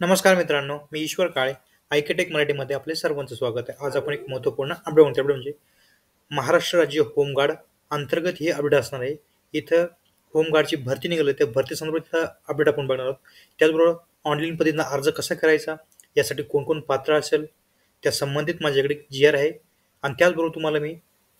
नमस्कार मित्रांनो, मी ईश्वर काळे. आयकेटेक मराठीमध्ये आपले सर्वांचं स्वागत आहे. आज आपण एक महत्त्वपूर्ण अपडेट म्हणतो म्हणजे महाराष्ट्र राज्य होमगार्ड अंतर्गत हे अपडेट असणार आहे. इथं होमगार्डची भरती निघाली त्या भरती संदर्भात अपडेट आपण बघणार आहोत. त्याचबरोबर ऑनलाईन पद्धतीनं अर्ज कसा करायचा, यासाठी कोण पात्र असेल, त्या संबंधित माझ्याकडे जी-आर आहे आणि त्याचबरोबर तुम्हाला मी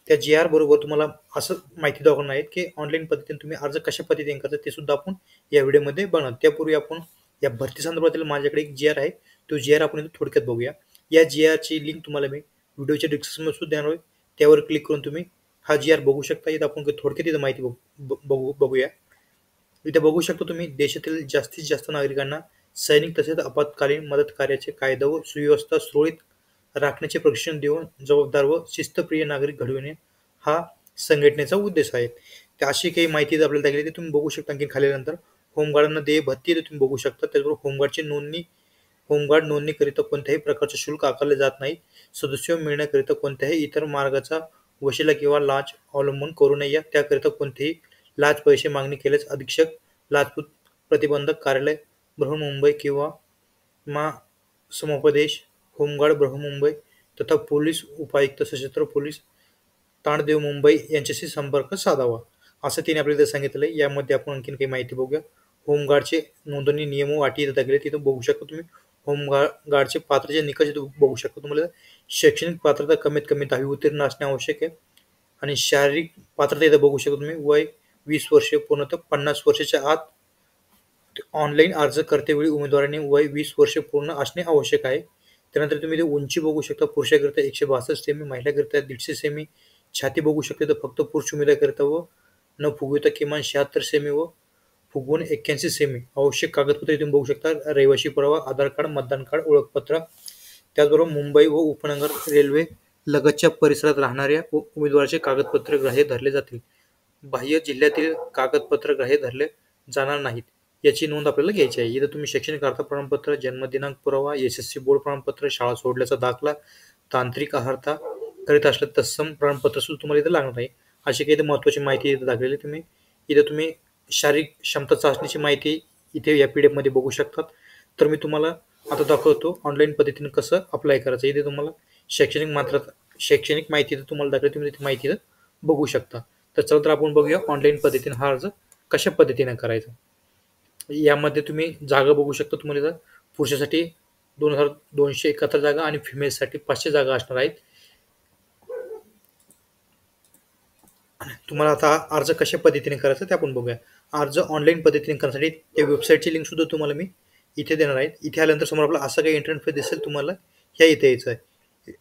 त्या जी-आर बरोबर तुम्हाला असं माहिती दाखवणार आहे, की ऑनलाईन पद्धतीने तुम्ही अर्ज कशा पद्धतीने करता ते सुद्धा आपण या व्हिडिओमध्ये बघणार. त्यापूर्वी आपण या भरती संदर्भातील माझ्याकडे एक जी-आर आहे. तो जी-आर आपण इथे थोडक्यात बघूया. या जी-आरची लिंक तुम्हाला मी व्हिडिओच्या डिस्क्रिप्शनमध्ये सुद्धा देणार आहे. त्यावर क्लिक करून तुम्ही हा जी-आर बघू शकता. इथं आपण थोडक्यात इथं माहिती बघूया. इथे बघू शकता तुम्ही देशातील जास्तीत जास्त नागरिकांना सैनिक तसेच आपत्कालीन मदत कार्याचे कायदा व सुव्यवस्था सुरळीत राखण्याचे प्रशिक्षण देऊन जबाबदार व शिस्तप्रिय नागरिक घडविणे हा संघटनेचा उद्देश आहे. तर अशी काही माहिती जर आपल्याला लागली ते तुम्ही बघू शकता. आणखी खाली नंतर होमगार्डांना देय भत्ती आहे ते तुम्ही बघू शकता. त्याचबरोबर होमगार्ड नोंदणीकरिता कोणत्याही प्रकारचे शुल्क आकारले जात नाही. सदस्य मिळण्याकरिता कोणत्याही इतर मार्गाचा वशिला किंवा लाच अवलंबन करू नये. त्याकरिता कोणतेही लाच पैसे मागणी केल्यास अधीक्षक लाचलुचपत प्रतिबंधक कार्यालय बृहन्मुंबई किंवा मा समुपदेश होमगार्ड बृहन्मुंबई तथा पोलीस उपायुक्त सशस्त्र पोलीस ताणदेव मुंबई यांच्याशी संपर्क साधावा, असं तिने आपल्याला इथं सांगितलं आहे. यामध्ये आपण आणखीन काही माहिती बघूया. होमगार्डचे नोंदणी नियम व अटी इथं दाखवले तिथं बघू शकता तुम्ही. होमगार्डचे पात्रतेचे निकष इथं बघू शकता. तुम्हाला शैक्षणिक पात्रता कमीत कमी 10वी उत्तीर्ण असणे आवश्यक आहे आणि शारीरिक पात्रता इथं बघू शकता तुम्ही. वय 20 वर्षे पूर्ण तर 50 वर्षाच्या आत. ऑनलाईन अर्ज करतेवेळी उमेदवारांनी वय 20 वर्षे पूर्ण असणे आवश्यक आहे. त्यानंतर तुम्ही इथे उंची बघू शकता. पुरुषाकरिता 162 सेमी, महिलाकरिता 150 सेमी. छाती बघू शकता तर फक्त पुरुष उमेदवाराकरिता व न फुगविता किमान 76 सेमी व फुगवून 81 सेमी. आवश्यक कागदपत्रे तुम्ही बघू शकता. रहिवासी पुरावा, आधार कार्ड, मतदान कार्ड, ओळखपत्र. त्याचबरोबर मुंबई व उपनगर रेल्वे लगतच्या परिसरात राहणाऱ्या उमेदवाराचे कागदपत्र ग्राह्य धरले जातील. बाह्य जिल्ह्यातील कागदपत्र ग्राह्य धरले जाणार नाहीत, याची नोंद आपल्याला घ्यायची आहे. इथं तुम्ही शैक्षणिक अर्थ प्रमाणपत्र, जन्मदिनांक पुरावा, एस-एस-सी बोर्ड प्रमाणपत्र, शाळा सोडल्याचा दाखला, तांत्रिक अर्हता करीत असलं तत्सम प्रमाणपत्र सुद्धा तुम्हाला इथं लागणार आहे. अशी काही महत्त्वाची माहिती इथं दाखवलेली तुम्ही शारीरिक क्षमता चाचणीची माहिती इथे या PDF मध्ये बघू शकतात. तर मी तुम्हाला आता दाखवतो ऑनलाईन पद्धतीने कसं अप्लाय करायचं. इथे तुम्हाला शैक्षणिक माहिती इथं तुम्हाला दाखवली. तुम्ही तिथे माहिती इथं बघू शकता. तर चला तर आपण बघूया ऑनलाईन पद्धतीने हा अर्ज कशा पद्धतीने करायचा. यामध्ये तुम्ही जागा बघू शकता. तुम्हाला इथं पुरुषासाठी 2271 जागा आणि फिमेलसाठी 500 जागा असणार आहेत. तुम्हाला आता अर्ज कशा पद्धतीने करायचा ते आपण बघूया. अर्ज ऑनलाईन पद्धतीने करण्यासाठी त्या वेबसाईटची लिंक सुद्धा तुम्हाला मी इथे देणार आहे. इथे आल्यानंतर समोर आपला असा काही इंटरफेस दिसेल. तुम्हाला ह्या इथे यायचं आहे.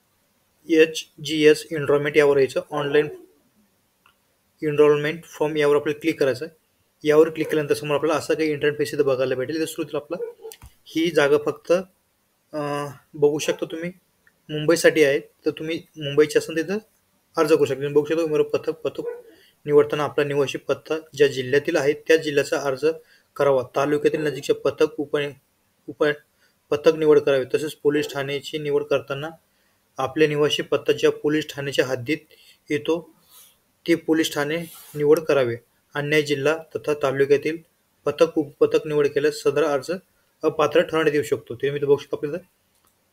HGS एनरोलमेंट यावर यायचं. ऑनलाईन एनरोलमेंट फॉर्म यावर आपल्याला क्लिक करायचं आहे. यावर क्लिक केल्यानंतर समोर आपल्याला असा काही इंटरफेस इथं बघायला भेटेल. इथं सुरू आपला ही जागा फक्त बघू शकता तुम्ही मुंबईसाठी आहे. तर तुम्ही मुंबईचे असेल तिथं अर्ज करू शकता. तुम्ही बघू शकता उमेदवार पथक निवडताना आपला निवासी पत्ता ज्या जिल्ह्यातील आहे त्या जिल्ह्याचा अर्ज करावा. तालुक्यातील नजीकच्या उप पथक निवड करावी. तसेच पोलीस ठाण्याची निवड करताना आपल्या निवासी पत्ता ज्या पोलीस ठाण्याच्या हद्दीत येतो ते पोलीस ठाणे निवड करावे. अन्य जिल्हा तथा तालुक्यातील उपपथक निवड केल्यास सदर अर्ज अपात्र ठरवण्यात येऊ शकतो. ते मी बघू शकतो. आपल्याला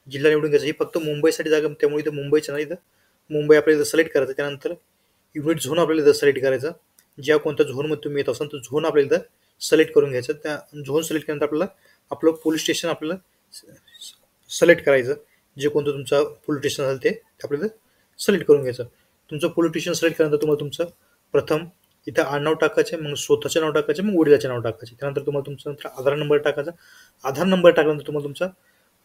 जिल्हा निवडून घ्यायचा. ही फक्त मुंबईसाठी जागा, त्यामुळे इथं मुंबईचं नाही, इथं मुंबई आपल्याला सिलेक्ट करायचं. त्यानंतर युनिट झोन आपल्याला इथं सिलेक्ट करायचा. ज्या कोणत्या झोनमध्ये तुम्ही येत असाल तर झोन आपल्याला इथं सिलेक्ट करून घ्यायचं. त्या झोन सिलेक्ट केल्यानंतर आपल्याला आपलं पोलीस स्टेशन आपल्याला सिलेक्ट करायचं. जे कोणतं तुमचं पोलीस स्टेशन असेल ते आपल्याला सिलेक्ट करून घ्यायचं. तुमचं पोलीस स्टेशन सिलेक्ट केल्यानंतर तुम्हाला तुमचं प्रथम इथं आडनाव टाकायचे, मग स्वतःचे नाव टाकायचे, मग वडिलाचे नाव टाकायचे. त्यानंतर तुम्हाला तुमचा नंतर आधार नंबर टाकायचा. आधार नंबर टाकल्यानंतर तुम्हाला तुमचा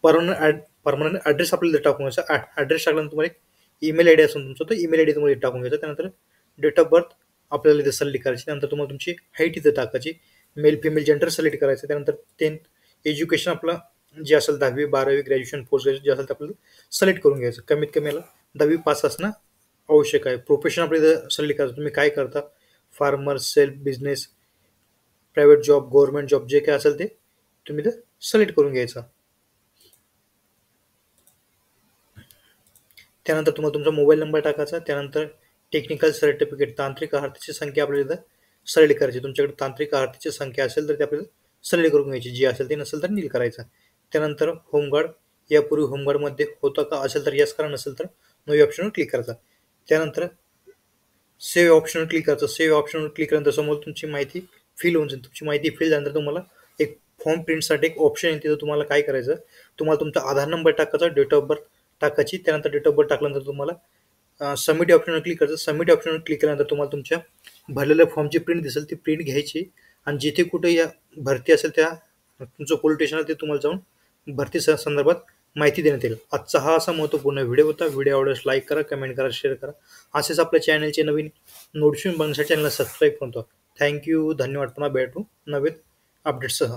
परमनंट ॲड्रेस आपल्याला टाकून घ्यायचा. ॲड्रेस टाकल्यानंतर तुम्हाला एक ईमेल आय डी असेल तुमचा, तर ईमेल आय डी तुम्हाला टाकून घ्यायचा. त्यानंतर डेट ऑफ बर्थ आपल्याला इथे सिलेक्ट करायची. त्यानंतर तुम्हाला तुमची हाईट इथे टाकायची. मेल फिमेल जेंडर सिलेक्ट करायचं. त्यानंतर 10th एज्युकेशन आपलं जे असेल 10वी 12वी ग्रॅज्युएशन पोस्ट ग्रॅज्युएशन जे असेल ते आपल्याला सिलेक्ट करून घ्यायचं. कमीत कमी याला 10वी पास असणं आवश्यक आहे. प्रोफेशन आपल्याला इथं सिलेक्ट करायचं. तुम्ही काय करता, farmer, self business, private job, government job, जे काय असेल ते तुम्ही इथं सिलेक्ट करून घ्यायचं. त्यानंतर तुम्हाला तुमचा मोबाईल नंबर टाकायचा. त्यानंतर टेक्निकल सर्टिफिकेट, तांत्रिक अर्हतेची संख्या आपल्याला इथं सिलेक्ट करायची. तुमच्याकडे तांत्रिक अर्हतेची संख्या असेल तर ते आपल्याला सिलेक्ट करून घ्यायची. जी असेल ती, नसेल तर नील करायचं. त्यानंतर होमगार्ड, यापूर्वी होमगार्डमध्ये होतं का, असेल तर येस करा, नसेल तर नो या ऑप्शनवर क्लिक करायचा. त्यानंतर सेव्ह ऑप्शनवर क्लिक करायचं. सेव्ह ऑप्शनवर क्लिक केल्यानंतर समोर तुमची माहिती फिल होऊन जाईल. तुमची माहिती फिल झाल्यानंतर तुम्हाला एक फॉर्म प्रिंटसाठी एक ऑप्शन आहे. तिथं तुम्हाला काय करायचं, तुम्हाला तुमचा आधार नंबर टाकायचा, डेट ऑफ बर्थ टाकायची. त्यानंतर डेट ऑफ बर्थ टाकल्यानंतर तुम्हाला सबमिट ऑप्शनवर क्लिक करायचं. सबमिट ऑप्शनवर क्लिक केल्यानंतर तुम्हाला तुमच्या भरलेल्या फॉर्मची प्रिंट दिसेल. ती प्रिंट घ्यायची आणि जिथे कुठे या भरती असेल त्या तुमचं पोलीस स्टेशन आहे ते तुम्हाला जाऊन भरती संदर्भात माहिती देण्यात येईल. आजचा हा असा महत्त्वपूर्ण व्हिडिओ होता. व्हिडिओ आवडल्यास लाईक करा, कमेंट करा, शेअर करा. असेच आपल्या चॅनलचे नवीन नोटिफिकेशन बघण्यासाठी चॅनलला सबस्क्राईब करतो. थँक्यू, धन्यवाद. पुन्हा भेटू नवीन अपडेट्ससह.